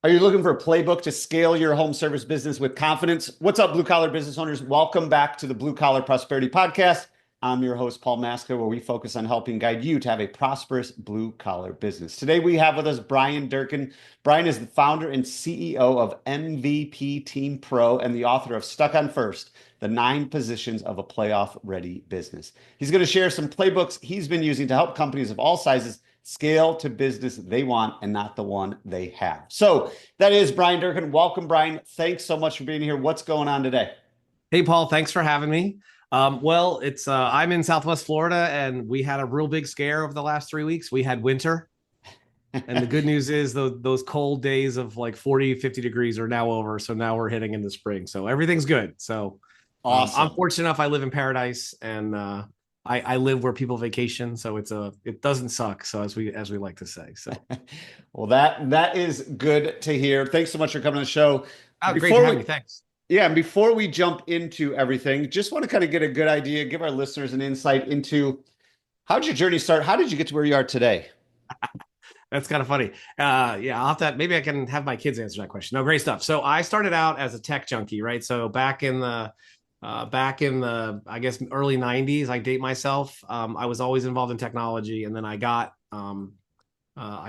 Are you looking for a playbook to scale your home service business with confidence? What's up, blue collar business owners? Welcome back to the Blue Collar Prosperity Podcast. I'm your host, Paul Maska, where we focus on helping guide you to have a prosperous blue collar business. Today, we have with us Bryan Durkin. Bryan is the founder and CEO of MVP Team Pro and the author of Stuck on First, the 9 positions of a playoff ready business. He's going to share some playbooks he's been using to help companies of all sizes scale to business they want and not the one they have. So that is Bryan Durkin. Welcome, Bryan. Thanks so much for being here. What's going on today? Hey, Paul, thanks for having me. It's I'm in Southwest Florida, and we had a real big scare over the last 3 weeks. We had winter, and the good news is those cold days of like 40, 50 degrees are now over. So now we're heading into spring. So everything's good. So I'm Awesome. fortunate enough. I live in paradise, and I live where people vacation. So it doesn't suck. So as we like to say. So Well, that is good to hear. Thanks so much for coming on the show. great to Before have we me. Thanks. Yeah, and before we jump into everything, just want to kind of get a good idea, give our listeners an insight into how did your journey start? How did you get to where you are today? That's kind of funny. Yeah, I'll have to, maybe I can have my kids answer that question. No, great stuff. So I started out as a tech junkie, right? So back in the I guess early 90s, I date myself. I was always involved in technology, and then I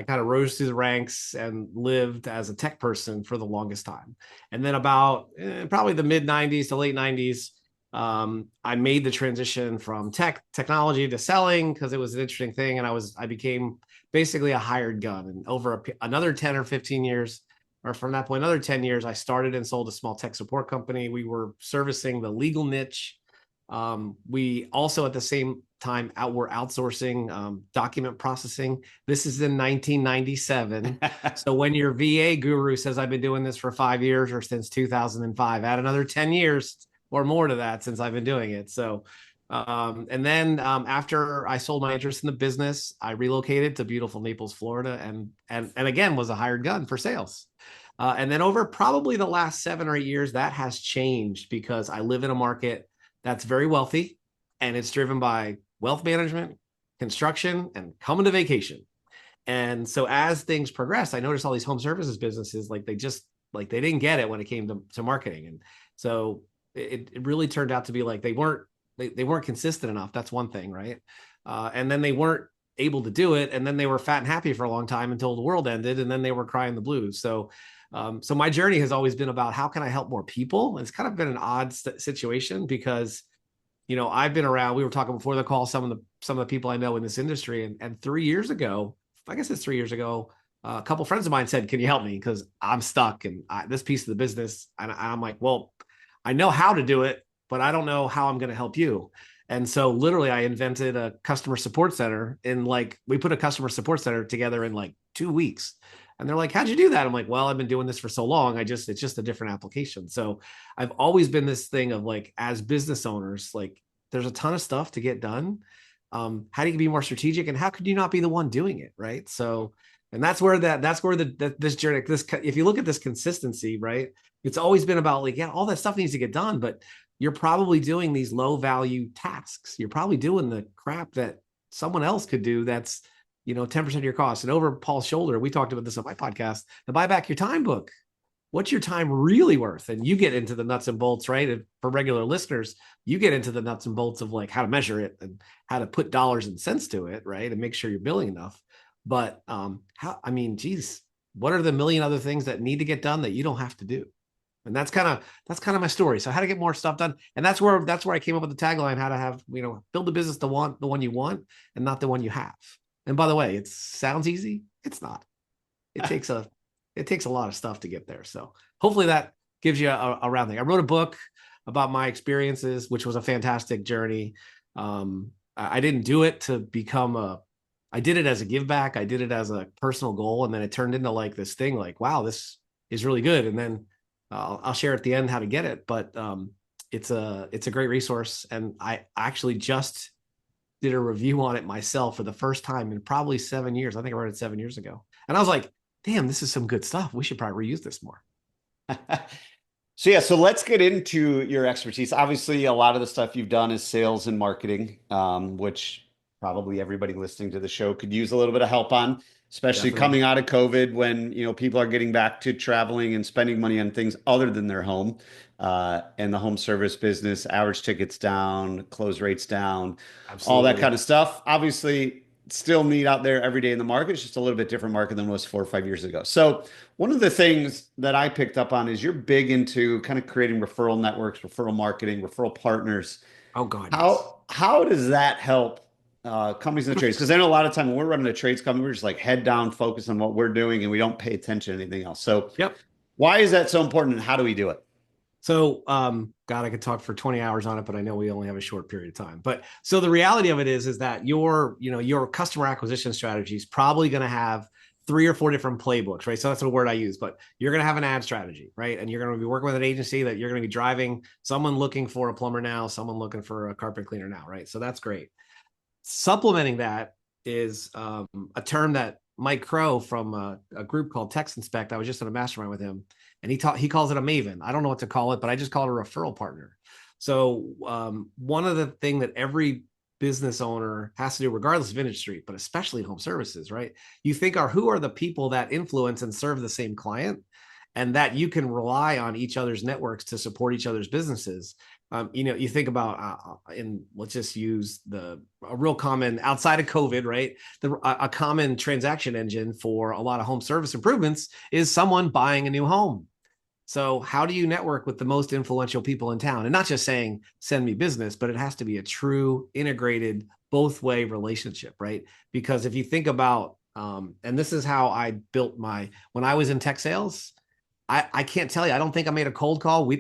kind of rose through the ranks and lived as a tech person for the longest time. And then about probably the mid 90s to late 90s, I made the transition from technology to selling because it was an interesting thing. And I became basically a hired gun. And over another 10 or 15 years, or from that point, another 10 years, I started and sold a small tech support company. We were servicing the legal niche. We also at the same time were outsourcing document processing. This is in 1997. So when your VA guru says I've been doing this for 5 years or since 2005, add another 10 years or more to that since I've been doing it. So and then after I sold my interest in the business, I relocated to beautiful Naples, Florida, and again was a hired gun for sales. And then over probably the last 7 or 8 years, that has changed because I live in a market that's very wealthy, and it's driven by wealth management, construction, and coming to vacation. And so as things progress, I noticed all these home services businesses, like they didn't get it when it came to marketing. And so it really turned out to be like they weren't consistent enough. That's one thing, right? And then they weren't able to do it. And then they were fat and happy for a long time until the world ended, and then they were crying the blues. So my journey has always been about how can I help more people? It's kind of been an odd situation because, I've been around. We were talking before the call, some of the people I know in this industry, and 3 years ago, I guess it's 3 years ago, a couple of friends of mine said, "Can you help me? Because I'm stuck and this piece of the business." And I'm like, "Well, I know how to do it, but I don't know how I'm going to help you." And so literally I invented a customer support center we put a customer support center together in like 2 weeks. And they're like, "How'd you do that?" I'm like, "Well, I've been doing this for so long. It's just a different application." So I've always been this thing of like, as business owners, like there's a ton of stuff to get done. How do you be more strategic, and how could you not be the one doing it? Right. So, and that's where this journey, if you look at this consistency, right, it's always been about like, yeah, all that stuff needs to get done, but you're probably doing these low value tasks. You're probably doing the crap that someone else could do. That's 10% of your cost. And over Paul's shoulder, we talked about this on my podcast, the Buy Back Your Time book. What's your time really worth? And you get into the nuts and bolts, right? And for regular listeners, you get into the nuts and bolts of like how to measure it and how to put dollars and cents to it, right? And make sure you're billing enough. But geez, what are the million other things that need to get done that you don't have to do? And that's kind of my story. So how to get more stuff done. And that's where I came up with the tagline, how to have, build the business the one you want and not the one you have. And by the way, it sounds easy. It's not. It takes a lot of stuff to get there. So hopefully that gives you a round thing. I wrote a book about my experiences, which was a fantastic journey. I didn't do it to I did it as a give back. I did it as a personal goal. And then it turned into like this thing like, wow, this is really good. And then I'll share at the end how to get it. But it's a great resource. And I actually just did a review on it myself for the first time in probably 7 years. I think I wrote it 7 years ago. And I was like, damn, this is some good stuff. We should probably reuse this more. So let's get into your expertise. Obviously, a lot of the stuff you've done is sales and marketing, which probably everybody listening to the show could use a little bit of help on. especially Definitely. coming out of COVID when, people are getting back to traveling and spending money on things other than their home. And the home service business, average tickets down, close rates down, all that Absolutely. kind of stuff. Obviously, still need out there every day in the market. It's just a little bit different market than it was 4 or 5 years ago. So one of the things that I picked up on is you're big into kind of creating referral networks, referral marketing, referral partners. Oh God, yes. How does that help companies in the trades? Because I know a lot of time when we're running a trades company, we're just like head down, focus on what we're doing, and we don't pay attention to anything else. So Yep. why is that so important, and how do we do it? So, God, I could talk for 20 hours on it, but I know we only have a short period of time. But so the reality of it is that your customer acquisition strategy is probably going to have 3 or 4 different playbooks, right? So that's a word I use, but you're going to have an ad strategy, right? And you're going to be working with an agency that you're going to be driving someone looking for a plumber now, someone looking for a carpet cleaner now, right? So that's great. Supplementing that is a term that Mike Crow from a group called Text Inspect. I was just in a mastermind with him, and he calls it a maven. I don't know what to call it, but I just call it a referral partner. So one of the thing that every business owner has to do, regardless of industry, but especially home services, right? You think who are the people that influence and serve the same client, and that you can rely on each other's networks to support each other's businesses. You think about let's just use a real common outside of COVID, right? A common transaction engine for a lot of home service improvements is someone buying a new home. So how do you network with the most influential people in town? And not just saying, send me business, but it has to be a true integrated both way relationship, right? Because if you think about, and this is how I built when I was in tech sales, I can't tell you. I don't think I made a cold call.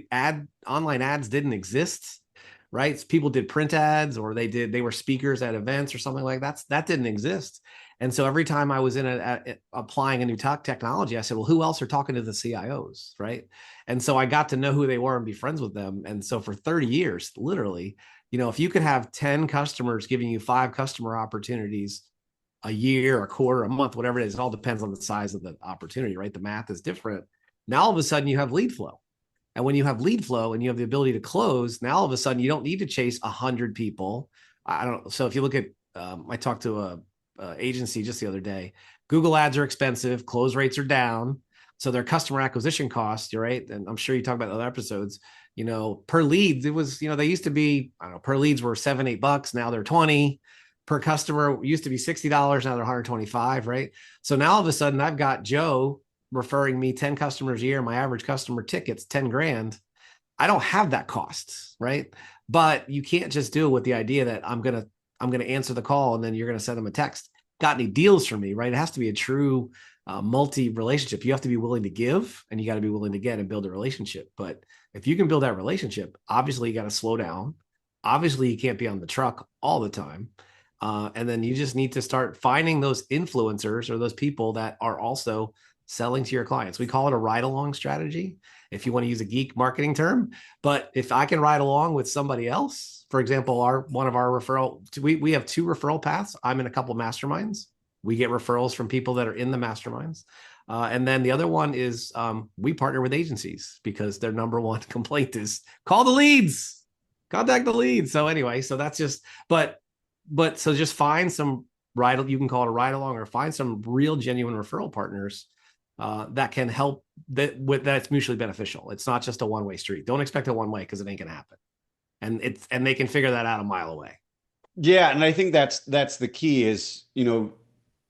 Online ads didn't exist, right? People did print ads, or they were speakers at events or something like that. That didn't exist. And so every time I was applying a new technology, I said, well, who else are talking to the CIOs, right? And so I got to know who they were and be friends with them. And so for 30 years, literally, if you could have 10 customers giving you 5 customer opportunities a year, a quarter, a month, whatever it is, it all depends on the size of the opportunity, right? The math is different. Now all of a sudden you have lead flow. And when you have lead flow and you have the ability to close, now all of a sudden you don't need to chase 100 people. I don't know. So if you look at, I talked to a agency just the other day. Google ads are expensive, close rates are down. So their customer acquisition costs, you're right. And I'm sure you talk about other episodes, per leads, it was, they used to be, I don't know, per leads were $7-8. Now they're 20 per customer. Used to be $60. Now they're 125. Right. So now all of a sudden I've got Joe referring me 10 customers a year. My average customer ticket's 10 grand. I don't have that cost, right? But you can't just do it with the idea that I'm gonna answer the call and then you're gonna send them a text. Got any deals for me, right? It has to be a true multi relationship. You have to be willing to give, and you got to be willing to get and build a relationship. But if you can build that relationship, obviously you got to slow down. Obviously, you can't be on the truck all the time. And then you just need to start finding those influencers or those people that are also selling to your clients. We call it a ride along strategy, if you want to use a geek marketing term. But if I can ride along with somebody else, for example, one of our referral, we have 2 referral paths. I'm in a couple of masterminds. We get referrals from people that are in the masterminds. And then the other one is we partner with agencies because their number one complaint is call the leads, contact the leads. So anyway, so that's just, but so just find some you can call it a ride along, or find some real genuine referral partners that can help that's mutually beneficial. It's not just a one-way street. Don't expect a one-way because it ain't gonna happen. And they can figure that out a mile away. Yeah, and I think that's the key is,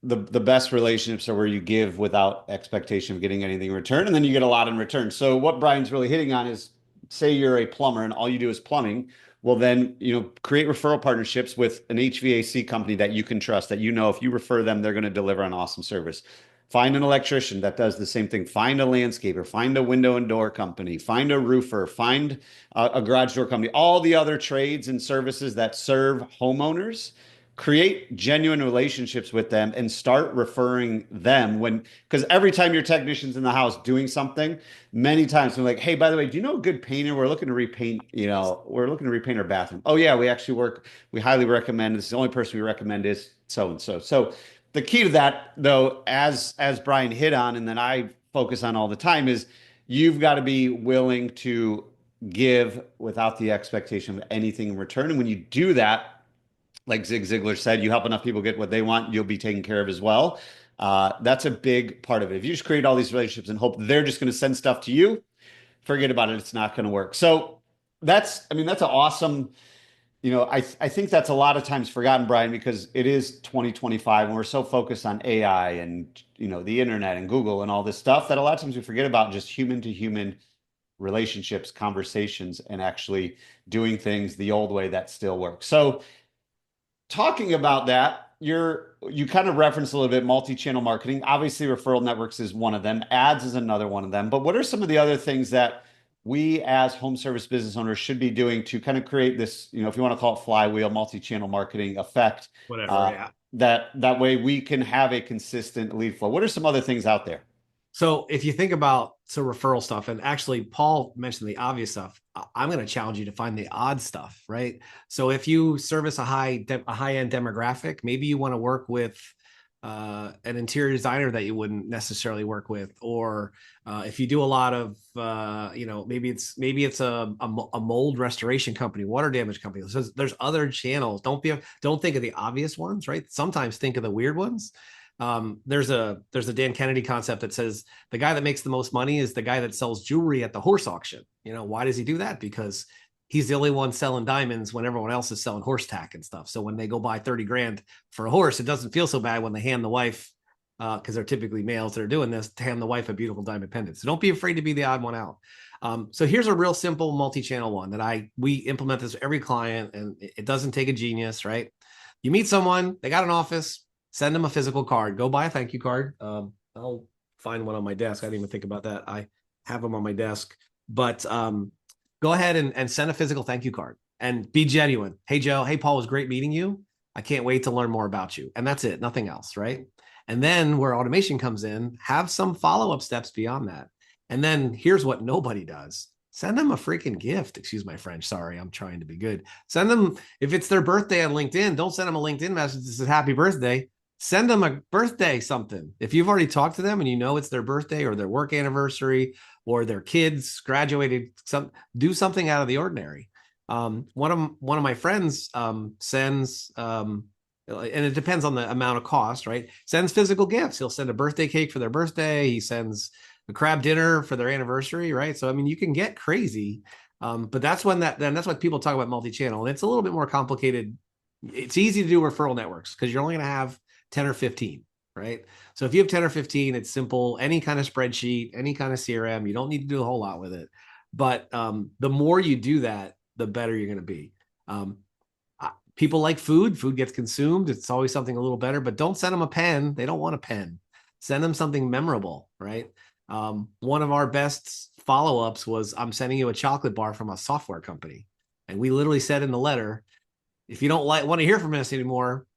the best relationships are where you give without expectation of getting anything in return, and then you get a lot in return. So what Brian's really hitting on is, say you're a plumber and all you do is plumbing. Well, then, create referral partnerships with an HVAC company that you can trust, that if you refer them, they're going to deliver an awesome service. Find an electrician that does the same thing. Find a landscaper, find a window and door company, find a roofer, find a garage door company, all the other trades and services that serve homeowners. Create genuine relationships with them and start referring them because every time your technician's in the house doing something, many times they're like, hey, by the way, do you know a good painter? We're looking to repaint, our bathroom. Oh yeah, we highly recommend this. The only person we recommend is so and so. So the key to that, though, as Brian hit on, and then I focus on all the time, is you've got to be willing to give without the expectation of anything in return. And when you do that, like Zig Ziglar said, you help enough people get what they want, you'll be taken care of as well. That's a big part of it. If you just create all these relationships and hope they're just going to send stuff to you, forget about it. It's not going to work. So I mean, that's an awesome, I think that's a lot of times forgotten, Bryan, because it is 2025 and we're so focused on AI and, the internet and Google and all this stuff that a lot of times we forget about just human to human relationships, conversations, and actually doing things the old way that still works. So talking about that, you kind of referenced a little bit multi-channel marketing. Obviously, referral networks is one of them. Ads is another one of them. But what are some of the other things that we as home service business owners should be doing to kind of create this, if you want to call it flywheel, multi-channel marketing effect, Whatever. Yeah. that way we can have a consistent lead flow? What are some other things out there? So if you think about referral stuff, and actually Paul mentioned the obvious stuff, I'm going to challenge you to find the odd stuff, right? So if you service a high end demographic, maybe you want to work with an interior designer that you wouldn't necessarily work with, or if you do a lot of maybe it's a mold restoration company, water damage company. So there's other channels. Don't think of the obvious ones, right? Sometimes think of the weird ones. There's a Dan Kennedy concept that says the guy that makes the most money is the guy that sells jewelry at the horse auction. Why does he do that? Because he's the only one selling diamonds when everyone else is selling horse tack and stuff. So when they go buy 30 grand for a horse, it doesn't feel so bad when they hand the wife, because they're typically males that are doing this, to hand the wife a beautiful diamond pendant. So don't be afraid to be the odd one out. So here's a real simple multi-channel one that we implement this for every client, and it doesn't take a genius, right? You meet someone, they got an office, send them a physical card, go buy a thank you card. I'll find one on my desk. I didn't even think about that. I have them on my desk, but go ahead and send a physical thank you card and be genuine. Hey, Joe. Hey, Paul, it was great meeting you. I can't wait to learn more about you. And that's it. Nothing else. Right. And then where automation comes in, have some follow-up steps beyond that. And then here's what nobody does. Send them a freaking gift. Excuse my French. Sorry, I'm trying to be good. Send them, if it's their birthday on LinkedIn, don't send them a LinkedIn message that says happy birthday. Send them a birthday something. If you've already talked to them and you know it's their birthday or their work anniversary or their kids graduated, do something out of the ordinary. One of my friends sends, and it depends on the amount of cost, right? Sends physical gifts. He'll send a birthday cake for their birthday. He sends a crab dinner for their anniversary, right? So I mean, you can get crazy, but that's that's what people talk about multi-channel, and it's a little bit more complicated. It's easy to do referral networks because you're only going to have 10 or 15, right? So if you have 10 or 15, it's simple. Any kind of spreadsheet, any kind of CRM, you don't need to do a whole lot with it. But the more you do that, the better you're going to be. People like food. Food gets consumed. It's always something a little better, but don't send them a pen. They don't want a pen. Send them something memorable, right? One of our best follow-ups was, I'm sending you a chocolate bar from a software company. And we literally said in the letter, if you don't want to hear from us anymore,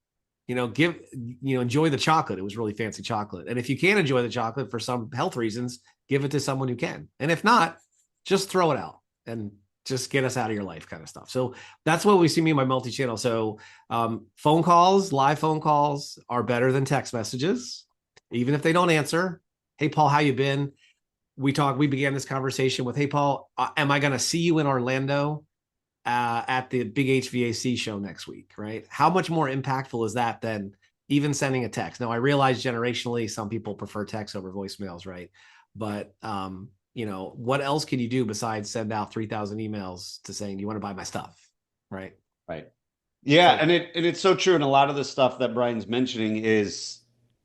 enjoy the chocolate. It was really fancy chocolate. And if you can't enjoy the chocolate for some health reasons, give it to someone who can. And if not, just throw it out and just get us out of your life, kind of stuff. So that's what we see me in my multi-channel. So phone calls, live phone calls are better than text messages, even if they don't answer. Hey, Paul, how you been? We began this conversation with, hey, Paul, am I going to see you in Orlando at the big HVAC show next week, right? How much more impactful is that than even sending a text? Now, I realize generationally, some people prefer text over voicemails, right? But, what else can you do besides send out 3,000 emails to saying, do you want to buy my stuff? Right. Right. Yeah. So, and it's so true. And a lot of the stuff that Bryan's mentioning is,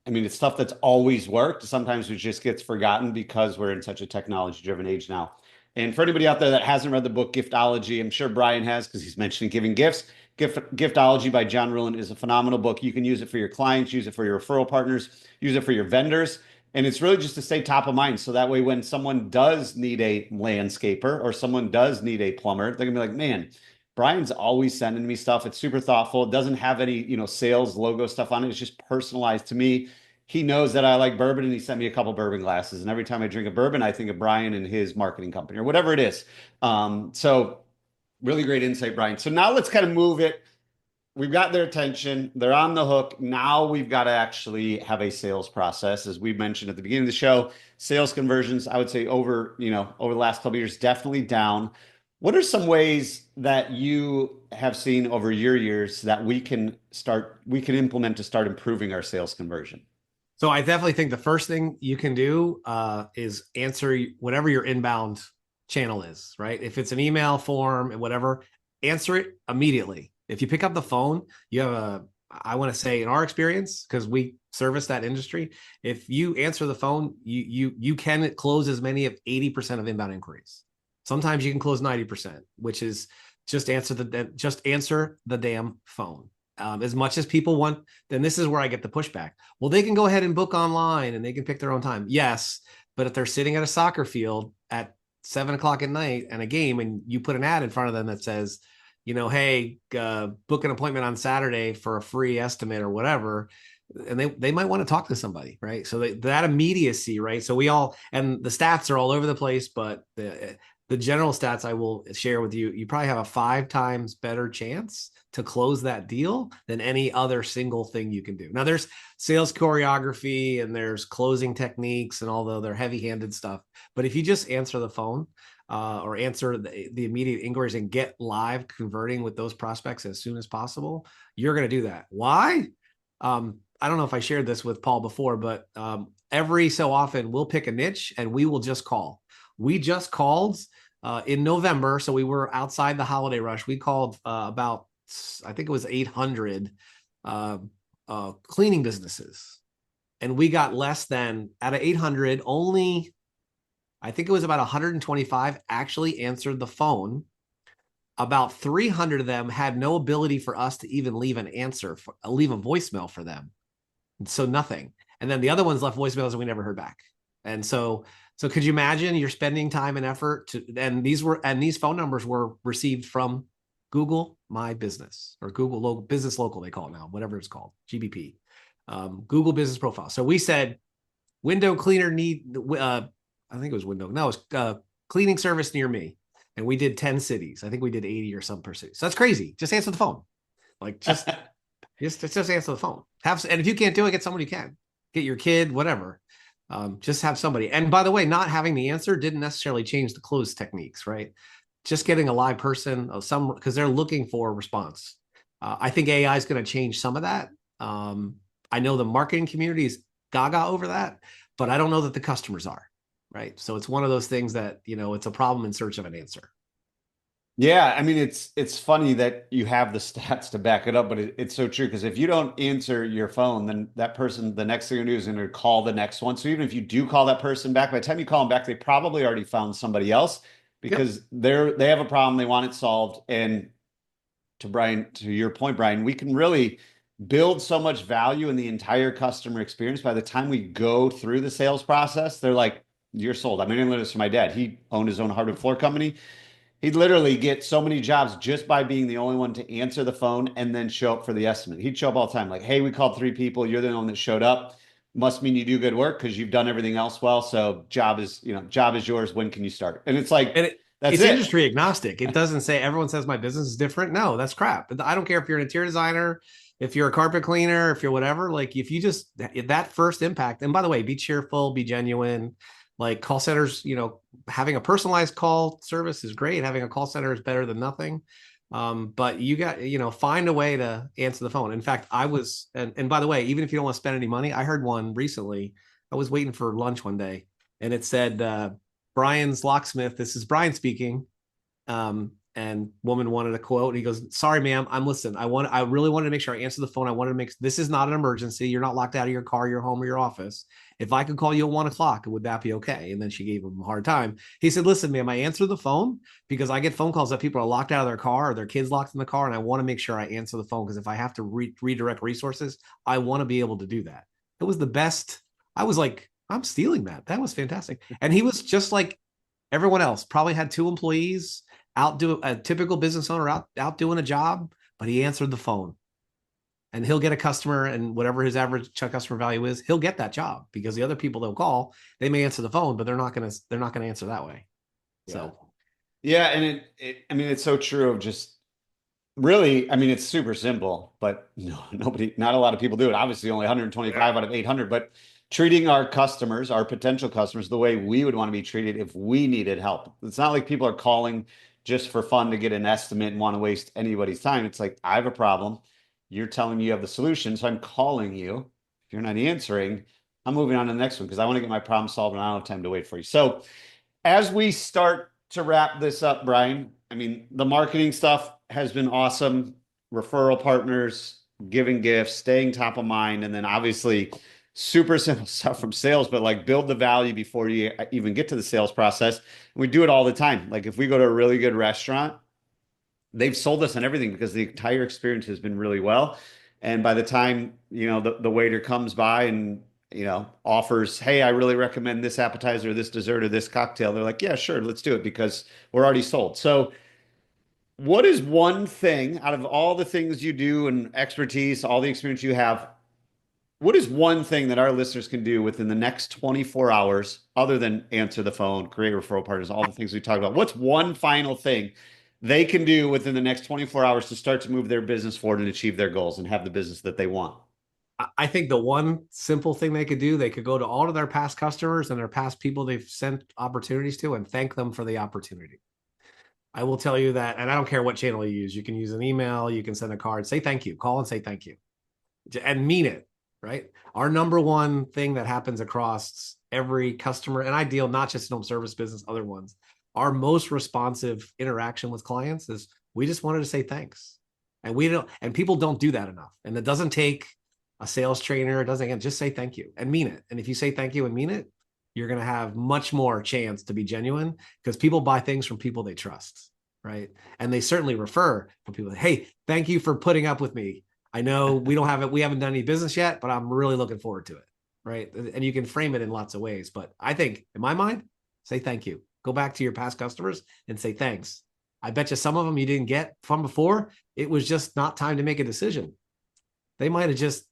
I mean, it's stuff that's always worked. Sometimes it just gets forgotten because we're in such a technology driven age now. And for anybody out there that hasn't read the book Giftology, I'm sure Bryan has because he's mentioning giving gifts. Giftology by John Ruhlin is a phenomenal book. You can use it for your clients, use it for your referral partners, use it for your vendors. And it's really just to stay top of mind. So that way, when someone does need a landscaper or someone does need a plumber, they're gonna be like, man, Bryan's always sending me stuff. It's super thoughtful. It doesn't have any, sales logo stuff on it. It's just personalized to me. He knows that I like bourbon and he sent me a couple bourbon glasses. And every time I drink a bourbon, I think of Bryan and his marketing company or whatever it is. So really great insight, Bryan. So now let's kind of move it. We've got their attention. They're on the hook. Now we've got to actually have a sales process. As we mentioned at the beginning of the show, sales conversions, I would say over the last couple of years, definitely down. What are some ways that you have seen over your years that we can implement to start improving our sales conversion? So I definitely think the first thing you can do is answer whatever your inbound channel is, right? If it's an email form and whatever, answer it immediately. If you pick up the phone, you have I want to say in our experience, because we service that industry, if you answer the phone, you can close as many of 80% of inbound inquiries. Sometimes you can close 90%, which is just answer the damn phone. As much as people want, then this is where I get the pushback. Well, they can go ahead and book online and they can pick their own time. Yes, but if they're sitting at a soccer field at 7 o'clock at night and a game, and you put an ad in front of them that says, hey, book an appointment on Saturday for a free estimate or whatever, and they might want to talk to somebody, right? So that immediacy, right? So and the stats are all over the place, but the general stats I will share with you, you probably have a 5 times better chance to close that deal than any other single thing you can do. Now there's sales choreography and there's closing techniques, and although they're heavy-handed stuff, but if you just answer the phone or answer the immediate inquiries and get live converting with those prospects as soon as possible, you're going to do that. Why? I don't know if I shared this with Paul before, but every so often we'll pick a niche and we will just call. We just called in November, so we were outside the holiday rush. We called about, I think it was 800 cleaning businesses, and we got less than, out of 800, only I think it was about 125 actually answered the phone. About 300 of them had no ability for us to even leave an answer, leave a voicemail for them. So nothing. And then the other ones left voicemails and we never heard back. And so could you imagine you're spending time and effort and these phone numbers were received from Google My Business, or Google Business Local, they call it now, whatever it's called, GBP, Google Business Profile. So we said, window cleaner I think it was window. No, it was cleaning service near me. And we did 10 cities. I think we did 80 or some per city. So that's crazy. Just answer the phone. Like just answer the phone. And if you can't do it, get someone who can. Get your kid, whatever. Just have somebody. And by the way, not having the answer didn't necessarily change the close techniques, right? Just getting a live person, because they're looking for a response. I think AI is going to change some of that. I know the marketing community is gaga over that, but I don't know that the customers are, right? So it's one of those things that, it's a problem in search of an answer. Yeah, I mean it's funny that you have the stats to back it up, but it's so true, because if you don't answer your phone, then that person, the next thing you do is going to call the next one. So even if you do call that person back, by the time you call them back, they probably already found somebody else, because they have a problem, they want it solved. And to your point, Bryan, we can really build so much value in the entire customer experience. By the time we go through the sales process, they're like, you're sold. I mean, I learned this from my dad. He owned his own hardwood floor company. He'd literally get so many jobs just by being the only one to answer the phone and then show up for the estimate. He'd show up all the time, like, hey, we called 3 people. You're the only one that showed up. Must mean you do good work because you've done everything else well. So job is yours. When can you start? And it's like, it's industry agnostic. It doesn't say, everyone says my business is different. No, that's crap. I don't care if you're an interior designer, if you're a carpet cleaner, if you're whatever, like if you just, that first impact, and by the way, be cheerful, be genuine. Like call centers, having a personalized call service is great. Having a call center is better than nothing. But you got, find a way to answer the phone. In fact, and by the way, even if you don't want to spend any money, I heard one recently. I was waiting for lunch one day and it said, Brian's locksmith, this is Brian speaking. And woman wanted a quote. And he goes, sorry, ma'am, I'm listening. I really wanted to make sure I answer the phone. I wanted to this is not an emergency. You're not locked out of your car, your home, or your office. If I could call you at 1 o'clock, would that be okay? And then she gave him a hard time. He said, listen, ma'am, I answer the phone because I get phone calls that people are locked out of their car or their kids locked in the car. And I want to make sure I answer the phone because if I have to redirect resources, I want to be able to do that. It was the best. I was like, I'm stealing that. That was fantastic. And he was just like everyone else, probably had 2 employees, a typical business owner out doing a job, but he answered the phone. And he'll get a customer, and whatever his average customer value is, he'll get that job because the other people they'll call, they may answer the phone, but they're not going to answer that way. Yeah. So, yeah. And I mean, it's so true of just really, I mean, it's super simple, but not a lot of people do it. Obviously only 125 out of 800, but treating our customers, our potential customers, the way we would want to be treated if we needed help. It's not like people are calling just for fun to get an estimate and want to waste anybody's time. It's like, I have a problem. You're telling me you have the solution. So I'm calling you. If you're not answering, I'm moving on to the next one because I want to get my problem solved and I don't have time to wait for you. So as we start to wrap this up, Bryan, I mean, the marketing stuff has been awesome. Referral partners, giving gifts, staying top of mind, and then obviously super simple stuff from sales, but like build the value before you even get to the sales process. And we do it all the time. Like if we go to a really good restaurant, they've sold us on everything because the entire experience has been really well. And by the time, the waiter comes by and, offers, hey, I really recommend this appetizer, this dessert, or this cocktail, they're like, yeah, sure, let's do it because we're already sold. So what is one thing out of all the things you do and expertise, all the experience you have, what is one thing that our listeners can do within the next 24 hours, other than answer the phone, create referral partners, all the things we talked about? What's one final thing they can do within the next 24 hours to start to move their business forward and achieve their goals and have the business that they want? I think the one simple thing they could do, they could go to all of their past customers and their past people they've sent opportunities to and thank them for the opportunity. I will tell you that, and I don't care what channel you use. You can use an email, you can send a card, say thank you, call and say thank you, and mean it, right? Our number one thing that happens across every customer, and I deal not just in home service business, other ones, our most responsive interaction with clients is we just wanted to say thanks. And people don't do that enough. And it doesn't take a sales trainer. It doesn't, again, just say thank you and mean it. And if you say thank you and mean it, you're going to have much more chance to be genuine because people buy things from people they trust, right? And they certainly refer from people. Hey, thank you for putting up with me. I know we haven't done any business yet, but I'm really looking forward to it, right? And you can frame it in lots of ways. But I think, in my mind, say thank you. Go back to your past customers and say thanks. I bet you some of them you didn't get from before. It was just not time to make a decision. They might have just,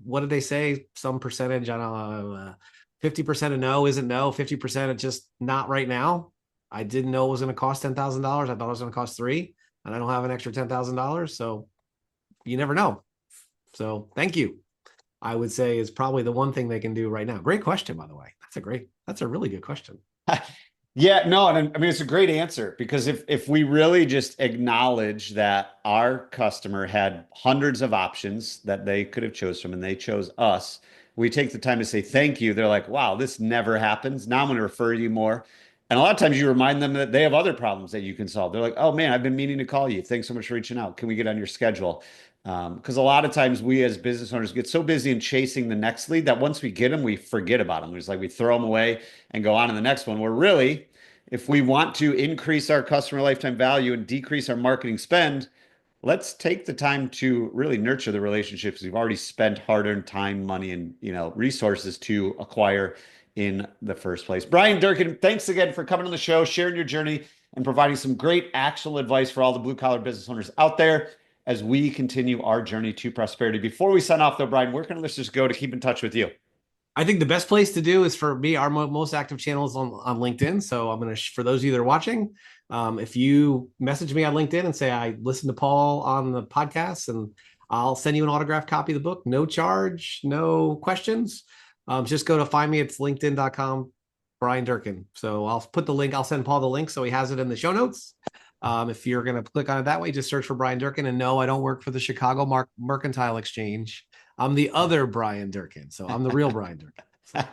what did they say? Some percentage, I don't know, 50% of no isn't no, 50% of just not right now. I didn't know it was going to cost $10,000. I thought it was going to cost $3,000, and I don't have an extra $10,000. So you never know. So thank you, I would say, is probably the one thing they can do right now. Great question, by the way. That's a really good question. Yeah, no, and I mean, it's a great answer because if we really just acknowledge that our customer had hundreds of options that they could have chose from and they chose us, we take the time to say thank you. They're like, wow, this never happens. Now I'm going to refer you more. And a lot of times you remind them that they have other problems that you can solve. They're like, oh man, I've been meaning to call you. Thanks so much for reaching out. Can we get on your schedule? Because a lot of times we as business owners get so busy in chasing the next lead that once we get them, we forget about them. It's like we throw them away and go on to the next one. Where really, if we want to increase our customer lifetime value and decrease our marketing spend, let's take the time to really nurture the relationships we've already spent hard-earned time, money, and resources to acquire in the first place. Bryan Durkin, thanks again for coming on the show, sharing your journey, and providing some great actionable advice for all the blue-collar business owners out there as we continue our journey to prosperity. Before we sign off, though, Bryan, where can listeners go to keep in touch with you? I think the best place to do is for me, our most active channel is on LinkedIn. So I'm going to, for those of you that are watching, if you message me on LinkedIn and say, I listened to Paul on the podcast, and I'll send you an autographed copy of the book, no charge, no questions. Just go to find me. It's linkedin.com, Bryan Durkin. So I'll put the link. I'll send Paul the link so he has it in the show notes. If you're going to click on it that way, just search for Bryan Durkin. And no, I don't work for the Chicago Mercantile Exchange. I'm the other Bryan Durkin. So I'm the real Bryan Durkin. So.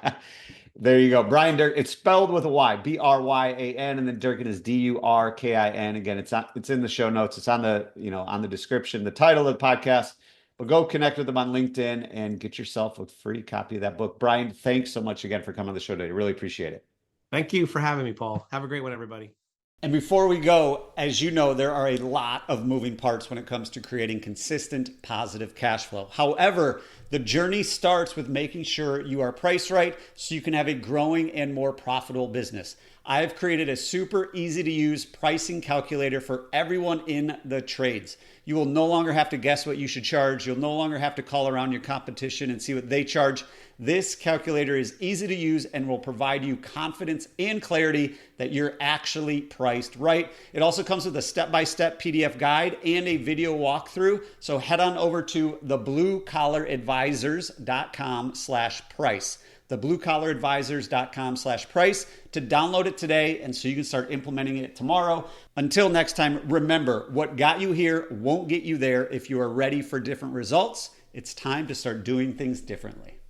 There you go. Bryan Durkin. It's spelled with a Y, Bryan, and then Durkin is Durkin. Again, it's in the show notes. It's on the description, the title of the podcast. But go connect with them on LinkedIn and get yourself a free copy of that book. Bryan, thanks so much again for coming on the show today. Really appreciate it. Thank you for having me, Paul. Have a great one, everybody. And before we go, as you know, there are a lot of moving parts when it comes to creating consistent positive cash flow. However, the journey starts with making sure you are priced right so you can have a growing and more profitable business. I've created a super easy to use pricing calculator for everyone in the trades. You will no longer have to guess what you should charge. You'll no longer have to call around your competition and see what they charge. This calculator is easy to use and will provide you confidence and clarity that you're actually priced right. It also comes with a step-by-step PDF guide and a video walkthrough. So head on over to thebluecollaradvisors.com/price. thebluecollaradvisors.com/price to download it today, and so you can start implementing it tomorrow. Until next time, remember, what got you here won't get you there. If you are ready for different results, it's time to start doing things differently.